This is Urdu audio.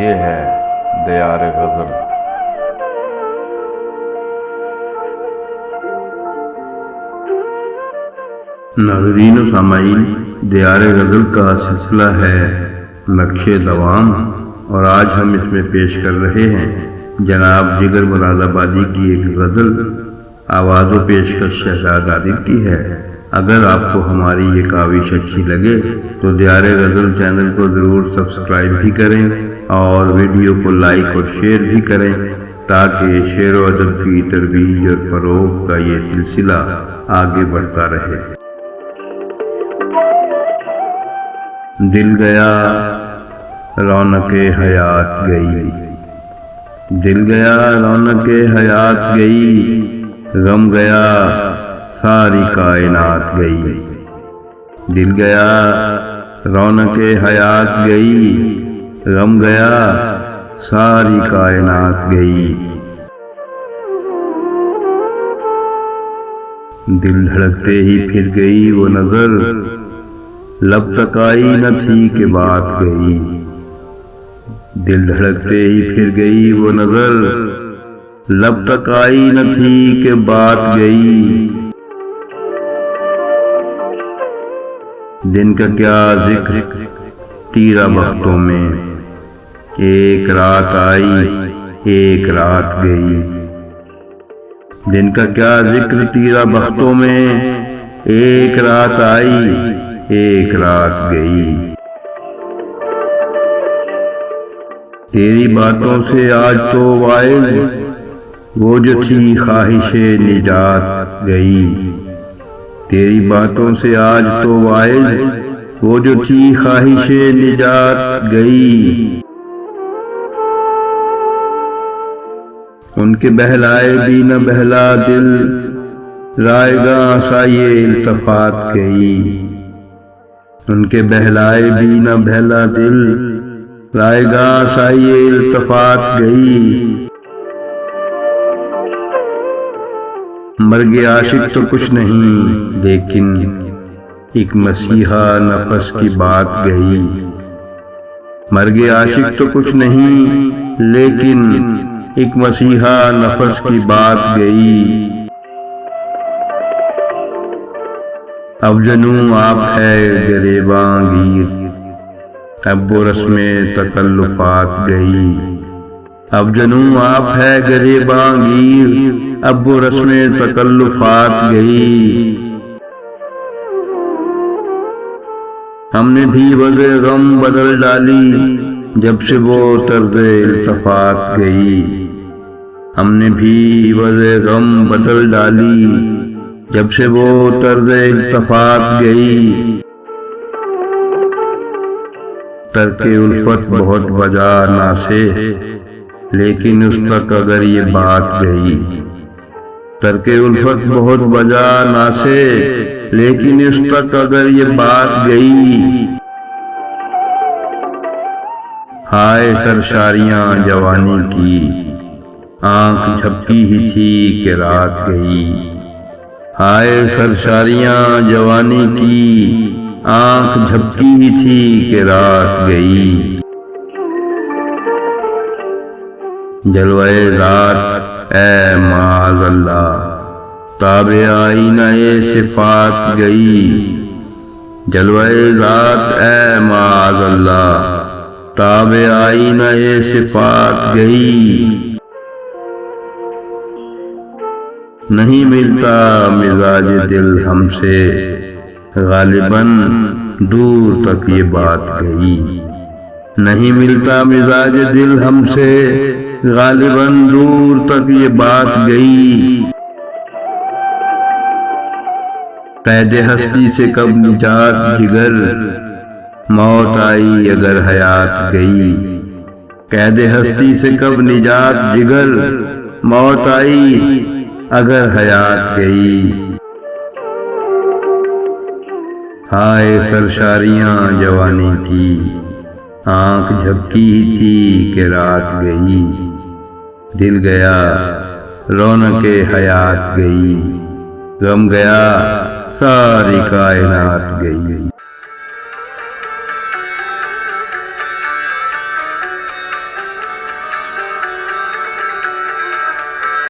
یہ ہے دیار غزل۔ ناظرین و سامعین، دیار غزل کا سلسلہ ہے نقش دوام، اور آج ہم اس میں پیش کر رہے ہیں جناب جگر مراد آبادی کی ایک غزل، آواز و پیشکش شہزاد عادل کی ہے۔ اگر آپ کو ہماری یہ کاوش اچھی لگے تو دیار غزل چینل کو ضرور سبسکرائب بھی کریں اور ویڈیو کو لائک اور شیئر بھی کریں تاکہ شعر و ادب کی ترویج اور فروغ کا یہ سلسلہ آگے بڑھتا رہے۔ دل گیا رونق حیات گئی، دل گیا رونق حیات گئی، غم گیا ساری کائنات گئی۔ دل گیا رونق حیات گئی، غم گیا ساری کائنات گئی۔ دل دھڑکتے ہی پھر گئی وہ نظر، لب تک آئی نہ تھی کہ بات گئی۔ دل دھڑکتے ہی پھر گئی وہ نظر، لب تک آئی نہ تھی کہ بات گئی۔ دن کا کیا ذکر تیرا بختوں میں، ایک رات آئی ایک رات گئی۔ دن کا کیا ذکر تیرا بختوں میں، ایک رات آئی ایک رات گئی۔ تیری باتوں سے آج تو وائز وہ جو تھی خواہش نجات گئی۔ تیری باتوں سے آج تو وائز وہ جو تھی خواہش نجات گئی۔ ان کے بہلائے بھی نہ بہلا دل، رائے گاں سایہ التفات گئی۔ ان کے بہلائے بھی نہ بہلا دل، رائے گاں سایہ التفات گئی۔ مرگ عاشق تو کچھ نہیں لیکن ایک مسیحا نفس کی بات گئی۔ مرگ عاشق تو کچھ نہیں لیکن ایک مسیحا نفس کی بات گئی۔ اب جنوں آپ ہے گریباں گیر، اب وہ رسم تکلفات گئی۔ اب جنوں آپ ہے گریباں گیر، اب وہ رسم تکلفات گئی۔ ہم نے بھی وضع غم بدل ڈالی جب سے وہ طرز التفات گئی۔ ہم نے بھی وضع غم بدل ڈالی جب سے وہ طرز التفات گئی۔ ترک الفت بہت بجا نہ سے لیکن اس تک اگر یہ بات گئی۔ ترک الفت بہت بجا نہ سے لیکن اس تک اگر یہ بات گئی۔ ہائے سرشاریاں جوانی کی، آنکھ جھپکی ہی تھی کہ رات گئی۔ ہائے سرشاریاں جوانی کی، آنکھ جھپکی ہی تھی کہ رات گئی۔ جلوہ ذات اے معاذ اللہ، تابع آئینہ صفات گئی۔ جلوہ ذات اے معاذ اللہ، تابع آئینہ صفات گئی۔ نہیں ملتا مزاج دل ہم سے، غالباً دور تک یہ بات گئی۔ نہیں ملتا مزاج دل ہم سے، غالباً دور تک یہ بات گئی۔ قید ہستی سے کب نجات جگر، موت آئی اگر حیات گئی۔ قید ہستی سے کب نجات جگر، موت آئی اگر حیات گئی۔ ہائے سرشاریاں جوانی کی، آنکھ جھپکی ہی تھی کہ رات گئی۔ دل گیا رونق حیات گئی، غم گیا ساری کائنات گئی۔